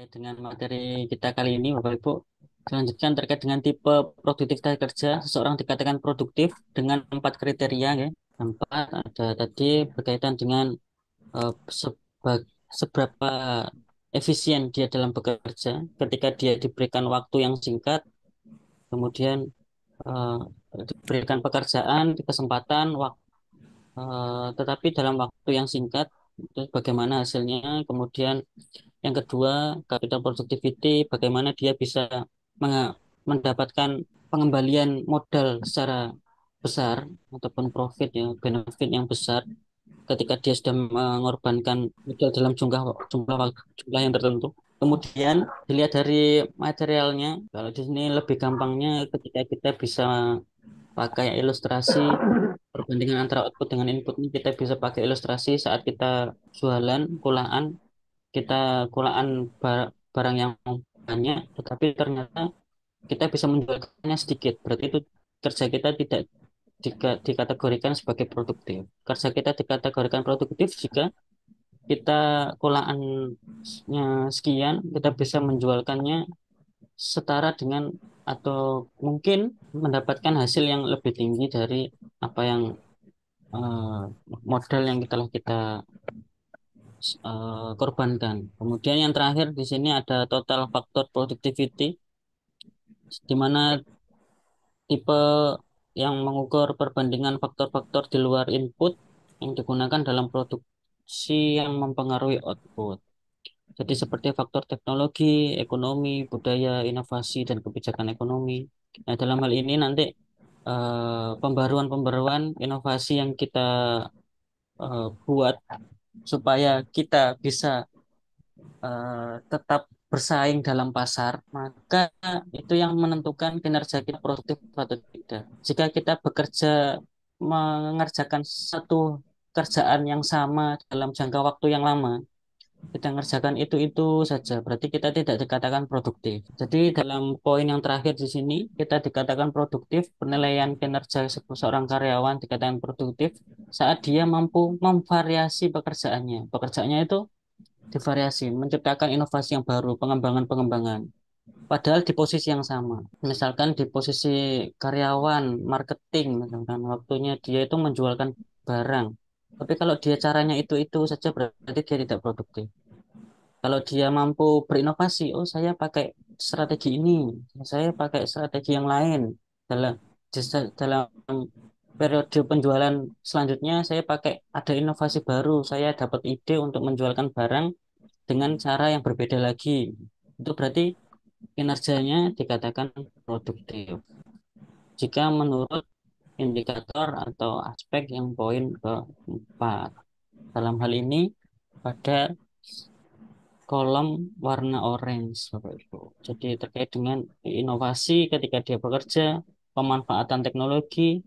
Terkait dengan materi kita kali ini, Bapak Ibu, selanjutnya terkait dengan tipe produktivitas kerja, seseorang dikatakan produktif dengan 4 kriteria, ya. Empat ada tadi berkaitan dengan eh, seba- seberapa efisien dia dalam bekerja, ketika dia diberikan waktu yang singkat, kemudian eh, diberikan pekerjaan, kesempatan, tetapi dalam waktu yang singkat, itu bagaimana hasilnya, kemudian yang kedua, capital productivity, bagaimana dia bisa mendapatkan pengembalian modal secara besar ataupun profit, ya, benefit yang besar ketika dia sudah mengorbankan modal dalam jumlah yang tertentu. Kemudian dilihat dari materialnya, kalau di sini lebih gampangnya ketika kita bisa pakai ilustrasi perbandingan antara output dengan input ini, kita bisa pakai ilustrasi saat kita jualan kulaan, kita kulaan barang yang banyak, tetapi ternyata kita bisa menjualnya sedikit. Berarti itu kerja kita tidak dikategorikan sebagai produktif. Kerja kita dikategorikan produktif jika kita kulaannya sekian, kita bisa menjualkannya setara dengan atau mungkin mendapatkan hasil yang lebih tinggi dari apa yang eh, modal yang kita korbankan. Kemudian yang terakhir di sini ada total faktor productivity, di mana tipe yang mengukur perbandingan faktor-faktor di luar input yang digunakan dalam produksi yang mempengaruhi output. Jadi seperti faktor teknologi, ekonomi, budaya, inovasi, dan kebijakan ekonomi. Nah, dalam hal ini nanti pembaruan-pembaruan inovasi yang kita buat supaya kita bisa tetap bersaing dalam pasar, maka itu yang menentukan kinerja kita produktif atau tidak. Jika kita bekerja mengerjakan satu kerjaan yang sama dalam jangka waktu yang lama, kita mengerjakan itu saja, berarti kita tidak dikatakan produktif. Jadi dalam poin yang terakhir di sini, kita dikatakan produktif, penilaian kinerja seorang karyawan dikatakan produktif saat dia mampu memvariasi pekerjaannya. Pekerjaannya itu divariasi, menciptakan inovasi yang baru, pengembangan-pengembangan. Padahal di posisi yang sama. Misalkan di posisi karyawan, marketing, misalkan waktunya dia itu menjualkan barang. Tapi kalau dia caranya itu saja berarti dia tidak produktif. Kalau dia mampu berinovasi, oh saya pakai strategi ini, saya pakai strategi yang lain. Dalam dalam periode penjualan selanjutnya, saya pakai ada inovasi baru, saya dapat ide untuk menjualkan barang dengan cara yang berbeda lagi. Itu berarti kinerjanya dikatakan produktif. Jika menurut indikator atau aspek yang poin keempat. Dalam hal ini pada kolom warna orange, Bapak Ibu. Jadi terkait dengan inovasi ketika dia bekerja, pemanfaatan teknologi,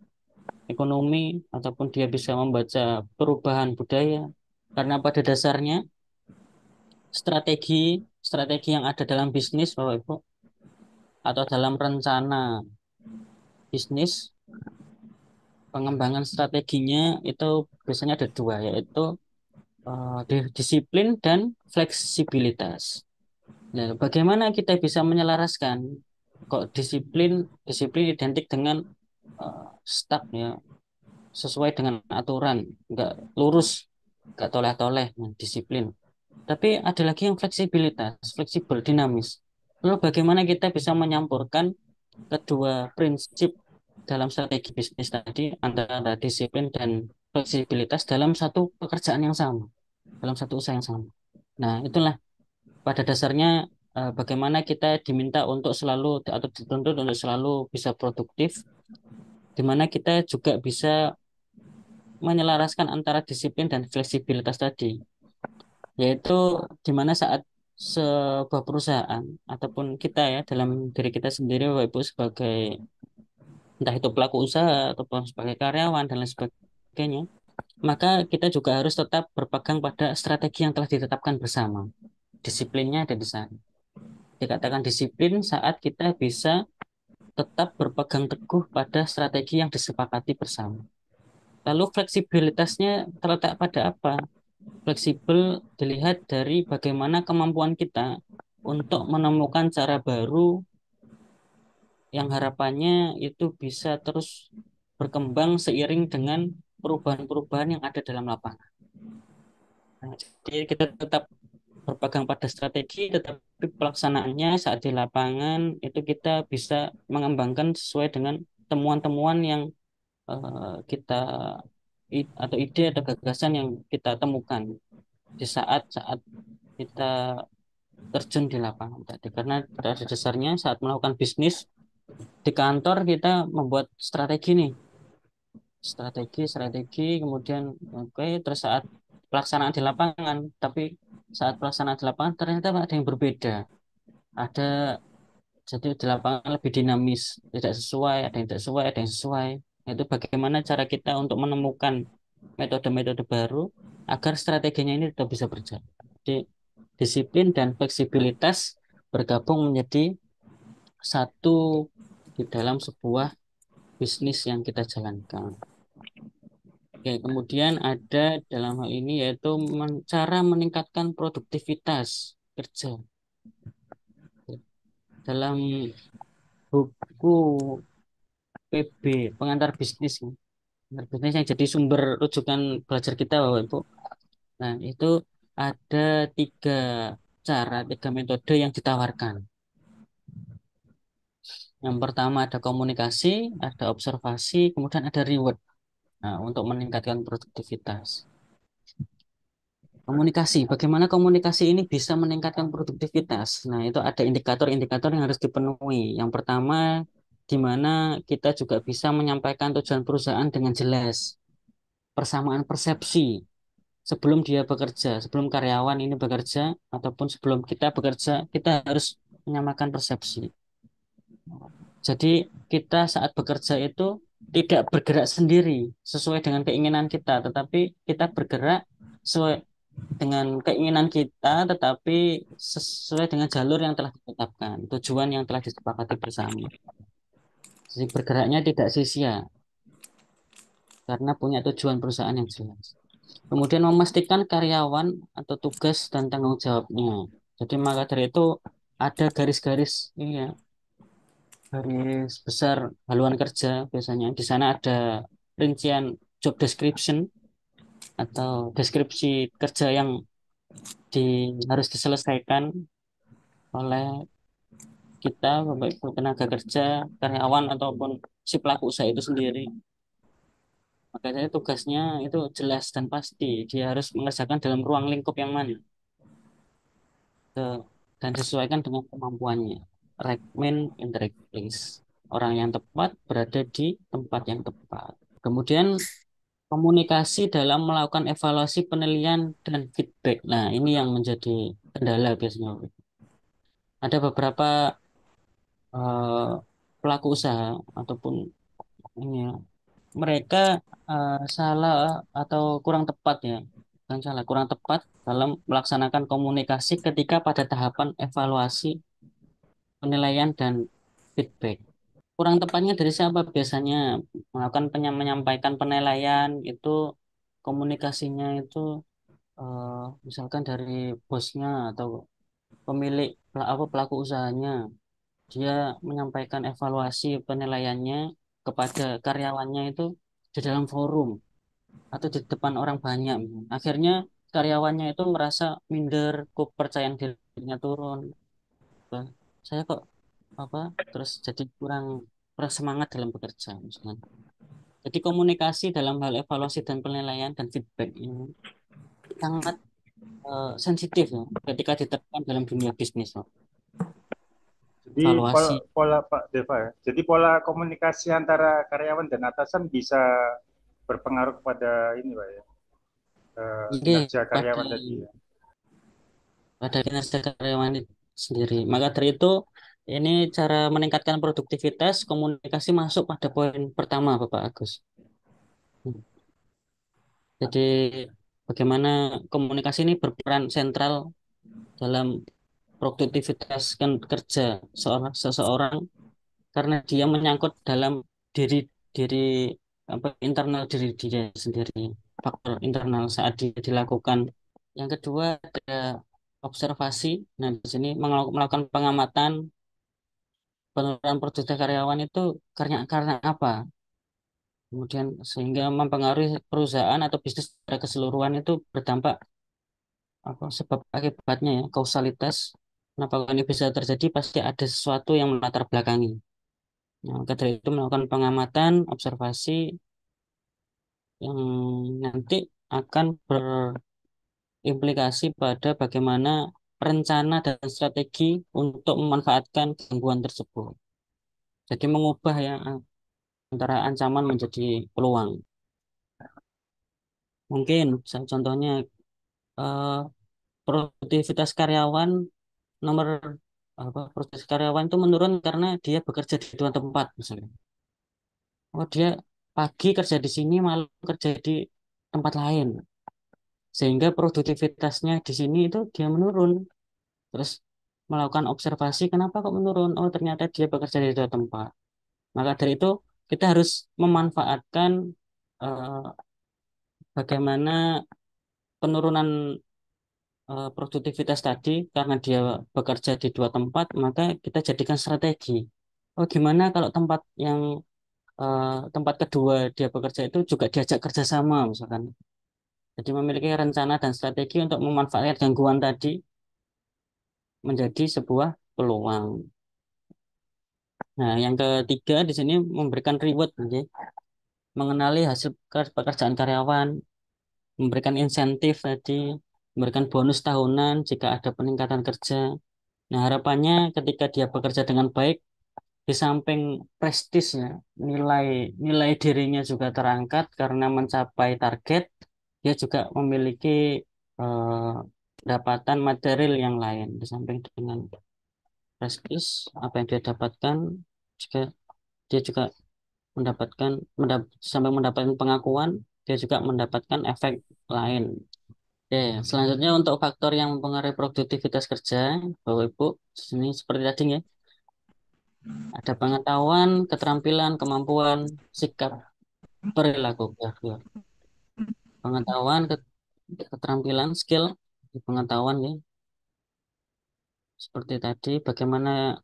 ekonomi, ataupun dia bisa membaca perubahan budaya. Karena pada dasarnya strategi strategi yang ada dalam bisnis, Bapak Ibu, atau dalam rencana bisnis, pengembangan strateginya itu biasanya ada dua, yaitu disiplin dan fleksibilitas. Nah, bagaimana kita bisa menyelaraskan kok disiplin identik dengan stuck, ya, sesuai dengan aturan, nggak lurus, nggak toleh-toleh, nah, disiplin. Tapi ada lagi yang fleksibilitas, fleksibel, dinamis. Lalu bagaimana kita bisa menyampurkan kedua prinsip dalam strategi bisnis tadi, antara disiplin dan fleksibilitas dalam satu pekerjaan yang sama, dalam satu usaha yang sama. Nah, itulah pada dasarnya bagaimana kita diminta untuk selalu atau dituntut untuk selalu bisa produktif, di mana kita juga bisa menyelaraskan antara disiplin dan fleksibilitas tadi, yaitu di mana saat sebuah perusahaan ataupun kita, ya, dalam diri kita sendiri, Bapak Ibu, sebagai entah itu pelaku usaha ataupun sebagai karyawan dan lain sebagainya, maka kita juga harus tetap berpegang pada strategi yang telah ditetapkan bersama. Disiplinnya ada di sana. Dikatakan disiplin saat kita bisa tetap berpegang teguh pada strategi yang disepakati bersama. Lalu fleksibilitasnya terletak pada apa? Fleksibel dilihat dari bagaimana kemampuan kita untuk menemukan cara baru yang harapannya itu bisa terus berkembang seiring dengan perubahan-perubahan yang ada dalam lapangan. Nah, jadi kita tetap berpegang pada strategi, tetapi pelaksanaannya saat di lapangan itu kita bisa mengembangkan sesuai dengan temuan-temuan yang kita atau ide atau gagasan yang kita temukan di saat-saat kita terjun di lapangan tadi. Karena pada dasarnya saat melakukan bisnis di kantor kita membuat strategi nih, strategi, kemudian oke, terus saat pelaksanaan di lapangan, tapi saat pelaksanaan di lapangan ternyata ada yang berbeda. Ada jadi di lapangan lebih dinamis, tidak sesuai, ada yang tidak sesuai, ada yang sesuai. Itu bagaimana cara kita untuk menemukan metode-metode baru agar strateginya ini tetap bisa berjalan. Jadi disiplin dan fleksibilitas bergabung menjadi satu di dalam sebuah bisnis yang kita jalankan. Oke, kemudian ada dalam hal ini yaitu cara meningkatkan produktivitas kerja. Dalam buku PB, pengantar bisnis, pengantar bisnis yang jadi sumber rujukan belajar kita, Bapak Ibu. Nah, itu ada tiga tiga metode yang ditawarkan. Yang pertama ada komunikasi, ada observasi, kemudian ada reward. Nah, untuk meningkatkan produktivitas. Komunikasi, bagaimana komunikasi ini bisa meningkatkan produktivitas? Nah, itu ada indikator-indikator yang harus dipenuhi. Yang pertama, di mana kita juga bisa menyampaikan tujuan perusahaan dengan jelas. Persamaan persepsi sebelum dia bekerja, sebelum karyawan ini bekerja, ataupun sebelum kita bekerja, kita harus menyamakan persepsi. Jadi kita saat bekerja itu tidak bergerak sendiri sesuai dengan keinginan kita, tetapi kita bergerak sesuai dengan keinginan kita, tetapi sesuai dengan jalur yang telah ditetapkan, tujuan yang telah disepakati bersama. Jadi bergeraknya tidak sia-sia karena punya tujuan perusahaan yang jelas. Kemudian memastikan karyawan atau tugas dan tanggung jawabnya. Jadi maka dari itu ada garis-garis ini ya, garis besar haluan kerja biasanya. Di sana ada rincian job description atau deskripsi kerja yang harus diselesaikan oleh kita, baik itu tenaga kerja, karyawan ataupun si pelaku usaha itu sendiri. Makanya tugasnya itu jelas dan pasti. Dia harus mengerjakan dalam ruang lingkup yang mana dan disesuaikan dengan kemampuannya. Right man in the right place. Orang yang tepat berada di tempat yang tepat. Kemudian komunikasi dalam melakukan evaluasi penilaian dan feedback. Nah, ini yang menjadi kendala biasanya. Ada beberapa eh, pelaku usaha ataupun ini ya, mereka salah atau kurang tepat ya, bukan salah, kurang tepat dalam melaksanakan komunikasi ketika pada tahapan evaluasi, penilaian dan feedback. Kurang tepatnya dari siapa biasanya melakukan menyampaikan penilaian itu komunikasinya itu eh, misalkan dari bosnya atau pemilik pelaku usahanya, dia menyampaikan evaluasi penilaiannya kepada karyawannya itu di dalam forum atau di depan orang banyak. Akhirnya karyawannya itu merasa minder, kepercayaan dirinya turun. Bah, saya kok apa terus jadi kurang kurang semangat dalam bekerja misalnya. Jadi komunikasi dalam hal evaluasi dan penilaian dan feedback ini sangat sensitif ya ketika diterapkan dalam dunia bisnis. Loh. Jadi Evaluasi. pola Pak Deva ya. Jadi pola komunikasi antara karyawan dan atasan bisa berpengaruh kepada ini Pak ya, Jadi kinerja pada karyawan tadi ya. kinerja karyawan itu sendiri. Maka dari itu ini cara meningkatkan produktivitas komunikasi masuk pada poin pertama Bapak Agus. Jadi bagaimana komunikasi ini berperan sentral dalam produktivitas kerja seseorang karena dia menyangkut dalam diri diri apa internal diri dia sendiri, faktor internal saat dia dilakukan. Yang kedua ada observasi. Nah, di sini melakukan pengamatan penurunan produktif karyawan itu karena apa? Kemudian sehingga mempengaruhi perusahaan atau bisnis secara keseluruhan itu berdampak apa sebab akibatnya ya, kausalitas. Kenapa ini bisa terjadi? Pasti ada sesuatu yang melatar belakangi. Nah, maka dari itu melakukan pengamatan, observasi yang nanti akan berimplikasi pada bagaimana rencana dan strategi untuk memanfaatkan gangguan tersebut. Jadi mengubah ya antara ancaman menjadi peluang. Mungkin contohnya eh, produktivitas karyawan nomor produktivitas karyawan itu menurun karena dia bekerja di dua tempat misalnya. Oh dia pagi kerja di sini, malam kerja di tempat lain, sehingga produktivitasnya di sini itu dia menurun. Terus melakukan observasi kenapa kok menurun? Oh ternyata dia bekerja di dua tempat. Maka dari itu kita harus memanfaatkan eh, bagaimana penurunan produktivitas tadi karena dia bekerja di dua tempat, maka kita jadikan strategi. Oh, gimana kalau tempat kedua dia bekerja itu juga diajak kerjasama, misalkan. Jadi memiliki rencana dan strategi untuk memanfaatkan gangguan tadi menjadi sebuah peluang. Nah, yang ketiga di sini memberikan reward, oke. Mengenali hasil pekerjaan karyawan, memberikan insentif tadi, memberikan bonus tahunan jika ada peningkatan kerja. Nah, harapannya ketika dia bekerja dengan baik, di samping prestisnya, nilai nilai dirinya juga terangkat karena mencapai target, dia juga memiliki eh, pendapatan material yang lain. Di samping dengan prestis, apa yang dia dapatkan, juga dia juga sampai mendapatkan pengakuan, dia juga mendapatkan efek lain. Oke, selanjutnya untuk faktor yang mempengaruhi produktivitas kerja, Bapak Ibu, di sini seperti tadi ya, ada pengetahuan, keterampilan, kemampuan, sikap, perilaku behavior. Pengetahuan, keterampilan, skill, pengetahuan ya. Seperti tadi, bagaimana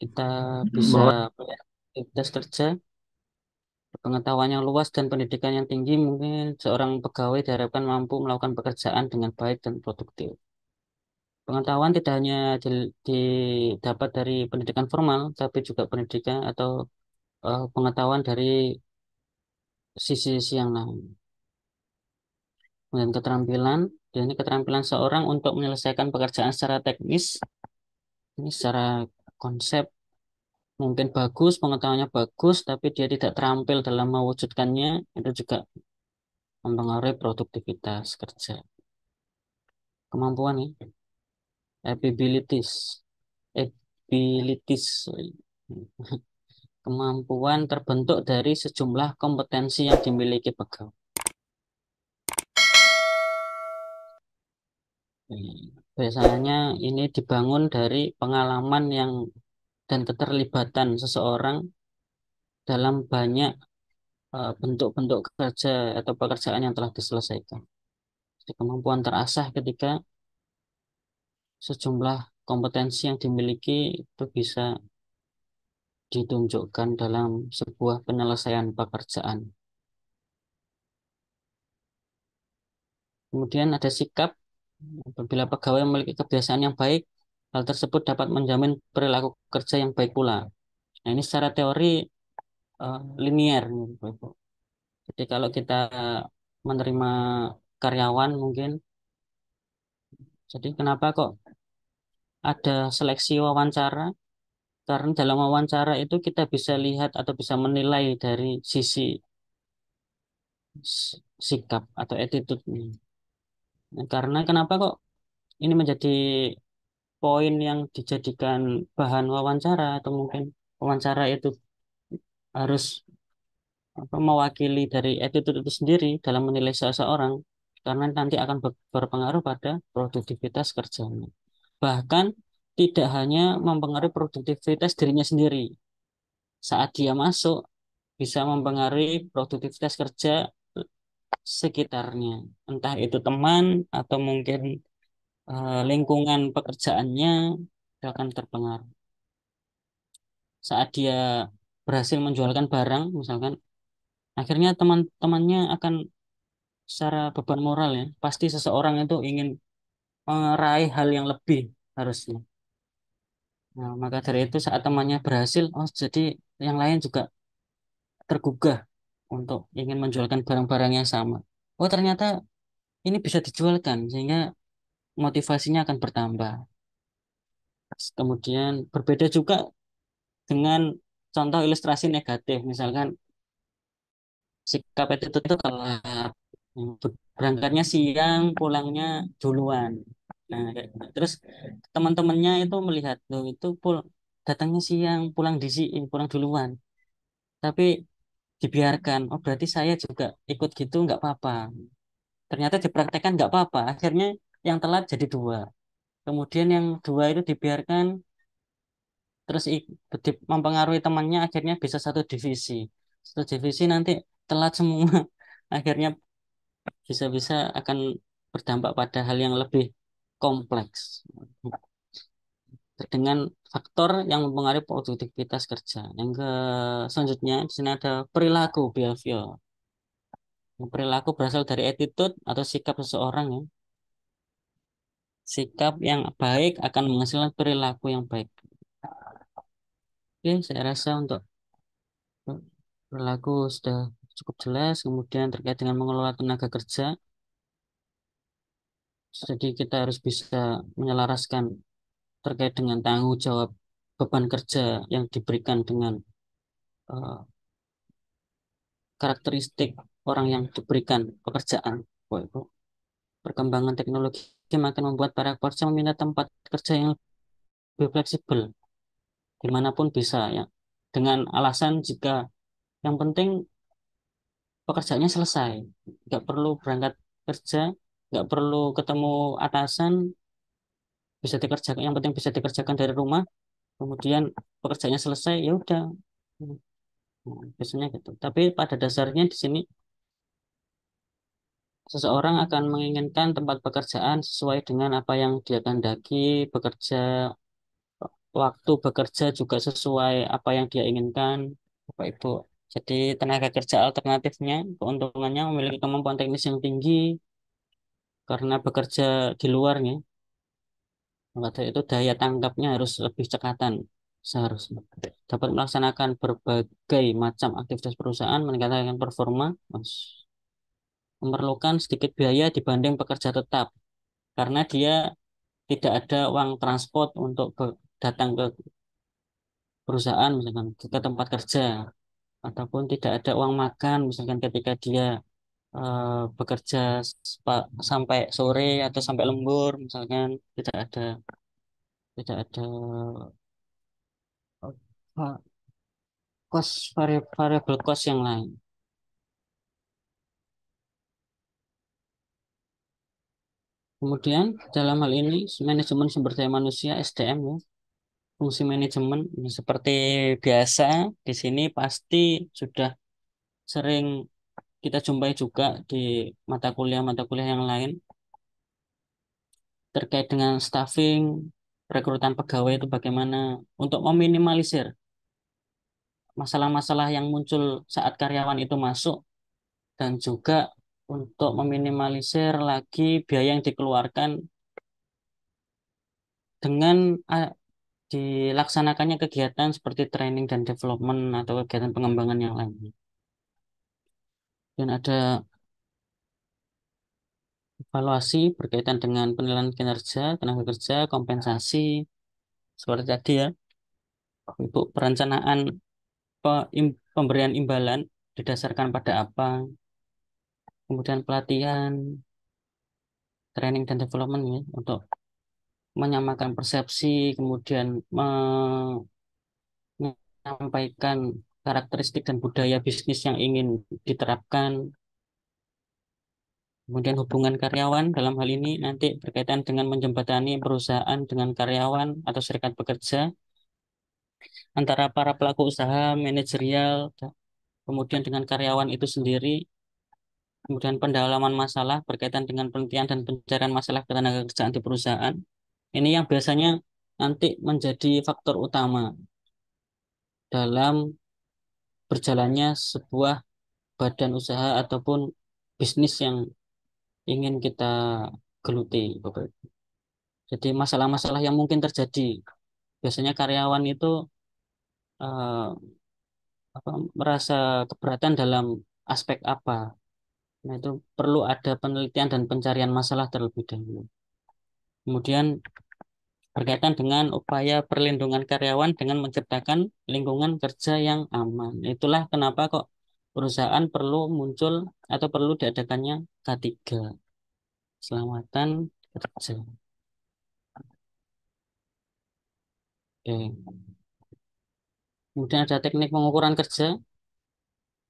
kita bisa Bahwa beraktivitas kerja, pengetahuan yang luas dan pendidikan yang tinggi, mungkin seorang pegawai diharapkan mampu melakukan pekerjaan dengan baik dan produktif. Pengetahuan tidak hanya didapat dari pendidikan formal, tapi juga pendidikan atau pengetahuan dari sisi-sisi yang lain. Dan keterampilan, dan ini keterampilan seorang untuk menyelesaikan pekerjaan secara teknis, ini secara konsep mungkin bagus, pengetahuannya bagus, tapi dia tidak terampil dalam mewujudkannya, itu juga mempengaruhi produktivitas kerja. Kemampuan nih, abilities, abilities, kemampuan terbentuk dari sejumlah kompetensi yang dimiliki pegawai. Biasanya ini dibangun dari pengalaman yang dan keterlibatan seseorang dalam banyak bentuk-bentuk kerja atau pekerjaan yang telah diselesaikan. Jadi, kemampuan terasah ketika sejumlah kompetensi yang dimiliki itu bisa ditunjukkan dalam sebuah penyelesaian pekerjaan. Kemudian ada sikap, apabila pegawai memiliki kebiasaan yang baik, hal tersebut dapat menjamin perilaku kerja yang baik pula. Nah, ini secara teori linier. Jadi kalau kita menerima karyawan mungkin, jadi kenapa kok ada seleksi wawancara? Karena dalam wawancara itu kita bisa lihat atau bisa menilai dari sisi sikap atau attitude. Nah, karena kenapa kok ini menjadi poin yang dijadikan bahan wawancara atau mungkin wawancara itu harus mewakili dari attitude itu sendiri dalam menilai seseorang karena nanti akan berpengaruh pada produktivitas kerjanya. Bahkan tidak hanya mempengaruhi produktivitas dirinya sendiri. Saat dia masuk bisa mempengaruhi produktivitas kerja sekitarnya. Entah itu teman atau mungkin lingkungan pekerjaannya itu akan terpengaruh. Saat dia berhasil menjualkan barang, misalkan, akhirnya teman-temannya akan secara beban moral ya, pasti seseorang itu ingin meraih hal yang lebih harusnya. Nah, maka dari itu saat temannya berhasil, oh jadi yang lain juga tergugah untuk ingin menjualkan barang-barang yang sama. Oh ternyata ini bisa dijualkan sehingga motivasinya akan bertambah. Kemudian berbeda juga dengan contoh ilustrasi negatif, misalkan sikap itu tuh kalau berangkatnya siang, pulangnya duluan. Nah, kayak gitu. Terus teman-temannya itu melihat loh itu datangnya siang, pulang duluan. Tapi dibiarkan. Oh berarti saya juga ikut gitu nggak apa-apa. Ternyata dipraktekkan nggak apa-apa. Akhirnya yang telat jadi dua. Kemudian yang dua itu dibiarkan terus mempengaruhi temannya akhirnya bisa satu divisi. Satu divisi nanti telat semua. Akhirnya bisa-bisa akan berdampak pada hal yang lebih kompleks dengan faktor yang mempengaruhi produktivitas kerja. Yang selanjutnya di sini ada perilaku behavior. Perilaku berasal dari attitude atau sikap seseorang ya. Sikap yang baik akan menghasilkan perilaku yang baik. Oke, saya rasa untuk perilaku sudah cukup jelas. Kemudian terkait dengan mengelola tenaga kerja, jadi kita harus bisa menyelaraskan terkait dengan tanggung jawab beban kerja yang diberikan dengan eh, karakteristik orang yang diberikan pekerjaan. Wah, itu perkembangan teknologi makin membuat para pekerja meminta tempat kerja yang lebih fleksibel, dimanapun bisa ya. Dengan alasan jika yang penting pekerjaannya selesai, nggak perlu berangkat kerja, nggak perlu ketemu atasan, bisa dikerjakan. Yang penting bisa dikerjakan dari rumah. Kemudian pekerjaannya selesai, ya udah. Biasanya gitu. Tapi pada dasarnya di sini seseorang akan menginginkan tempat pekerjaan sesuai dengan apa yang dia kehendaki, bekerja, waktu bekerja juga sesuai apa yang dia inginkan, Bapak Ibu. Jadi tenaga kerja alternatifnya, keuntungannya memiliki kemampuan teknis yang tinggi karena bekerja di luarnya. Maka dari itu daya tangkapnya harus lebih cekatan seharusnya. Dapat melaksanakan berbagai macam aktivitas perusahaan, meningkatkan performa, memerlukan sedikit biaya dibanding pekerja tetap karena dia tidak ada uang transport untuk datang ke perusahaan misalkan ke tempat kerja ataupun tidak ada uang makan misalkan ketika dia bekerja sampai sore atau sampai lembur misalkan tidak ada uh, variabel cost yang lain. Kemudian dalam hal ini manajemen sumber daya manusia SDM ya, fungsi manajemen seperti biasa di sini pasti sudah sering kita jumpai juga di mata kuliah yang lain terkait dengan staffing, rekrutan pegawai itu bagaimana untuk meminimalisir masalah-masalah yang muncul saat karyawan itu masuk dan juga untuk meminimalisir lagi biaya yang dikeluarkan dengan dilaksanakannya kegiatan seperti training dan development atau kegiatan pengembangan yang lain. Dan ada evaluasi berkaitan dengan penilaian kinerja, tenaga kerja, kompensasi, seperti tadi ya, Ibu, perencanaan pemberian imbalan didasarkan pada apa, kemudian pelatihan, training dan development ya, untuk menyamakan persepsi, kemudian menyampaikan karakteristik dan budaya bisnis yang ingin diterapkan, kemudian hubungan karyawan dalam hal ini nanti berkaitan dengan menjembatani perusahaan dengan karyawan atau serikat pekerja, antara para pelaku usaha, manajerial, kemudian dengan karyawan itu sendiri, Kemudian pendalaman masalah berkaitan dengan penelitian dan pencarian masalah ketenaga kerjaan di perusahaan. Ini yang biasanya nanti menjadi faktor utama dalam berjalannya sebuah badan usaha ataupun bisnis yang ingin kita geluti, Bapak Ibu. Jadi masalah-masalah yang mungkin terjadi, biasanya karyawan itu eh, merasa keberatan dalam aspek apa. Nah, itu perlu ada penelitian dan pencarian masalah terlebih dahulu. Kemudian berkaitan dengan upaya perlindungan karyawan dengan menciptakan lingkungan kerja yang aman. Itulah kenapa kok perusahaan perlu muncul atau perlu diadakannya K3, keselamatan kerja. Oke. Kemudian ada teknik pengukuran kerja,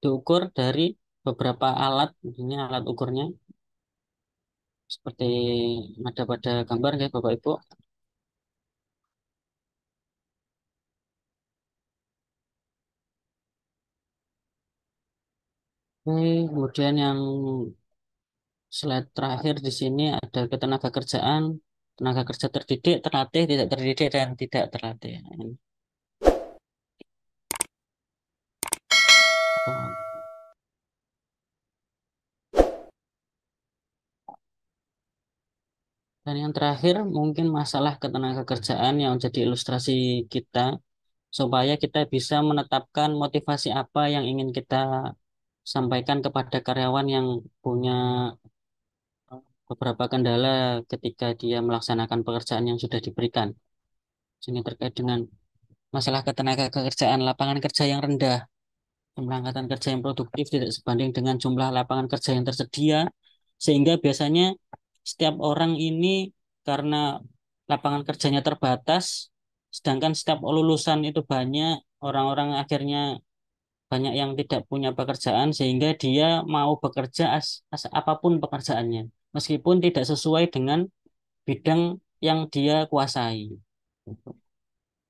diukur dari beberapa alat, ini alat ukurnya seperti ada pada gambar ya Bapak Ibu. Oke, kemudian yang slide terakhir di sini ada ketenaga kerjaan, tenaga kerja terdidik, terlatih, tidak terdidik, dan tidak terlatih. Dan yang terakhir mungkin masalah ketenaga kerjaan yang menjadi ilustrasi kita supaya kita bisa menetapkan motivasi apa yang ingin kita sampaikan kepada karyawan yang punya beberapa kendala ketika dia melaksanakan pekerjaan yang sudah diberikan. Sehingga terkait dengan masalah ketenaga kerjaan, lapangan kerja yang rendah, jumlah angkatan kerja yang produktif tidak sebanding dengan jumlah lapangan kerja yang tersedia, sehingga biasanya setiap orang ini karena lapangan kerjanya terbatas, sedangkan setiap lulusan itu banyak, orang-orang akhirnya banyak yang tidak punya pekerjaan, sehingga dia mau bekerja apapun pekerjaannya, meskipun tidak sesuai dengan bidang yang dia kuasai.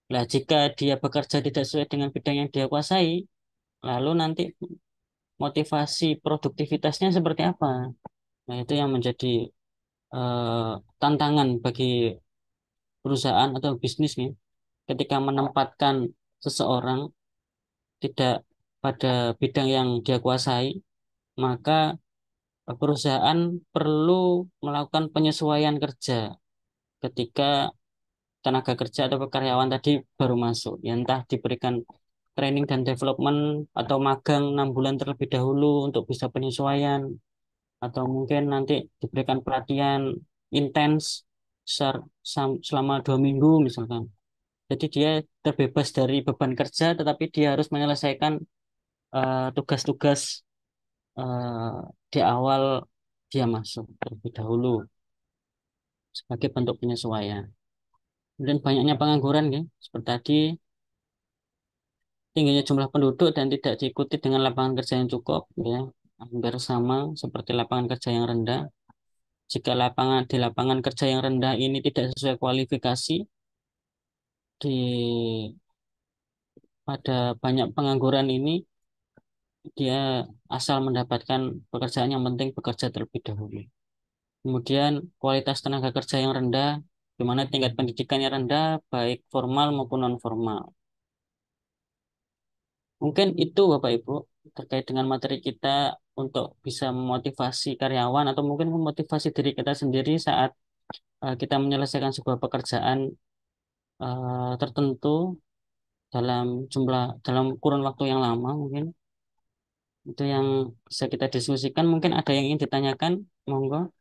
Nah, jika dia bekerja tidak sesuai dengan bidang yang dia kuasai, lalu nanti motivasi produktivitasnya seperti apa? Nah, itu yang menjadi eh, tantangan bagi perusahaan atau bisnis nih, ketika menempatkan seseorang tidak pada bidang yang dia kuasai, maka perusahaan perlu melakukan penyesuaian kerja ketika tenaga kerja atau karyawan tadi baru masuk. Ya, entah diberikan training dan development atau magang 6 bulan terlebih dahulu untuk bisa penyesuaian, atau mungkin nanti diberikan pelatihan intens selama 2 minggu misalkan. Jadi dia terbebas dari beban kerja, tetapi dia harus menyelesaikan tugas-tugas eh, di awal dia masuk terlebih dahulu sebagai bentuk penyesuaian. Kemudian banyaknya pengangguran ya, seperti tadi tingginya jumlah penduduk dan tidak diikuti dengan lapangan kerja yang cukup ya, hampir sama seperti lapangan kerja yang rendah. Jika di lapangan kerja yang rendah ini tidak sesuai kualifikasi, di pada banyak pengangguran ini dia asal mendapatkan pekerjaan yang penting bekerja terlebih dahulu. Kemudian kualitas tenaga kerja yang rendah, di mana tingkat pendidikannya rendah, baik formal maupun non formal. Mungkin itu Bapak Ibu terkait dengan materi kita untuk bisa memotivasi karyawan atau mungkin memotivasi diri kita sendiri saat kita menyelesaikan sebuah pekerjaan tertentu dalam kurun waktu yang lama mungkin. Itu yang bisa kita diskusikan. Mungkin ada yang ingin ditanyakan, monggo.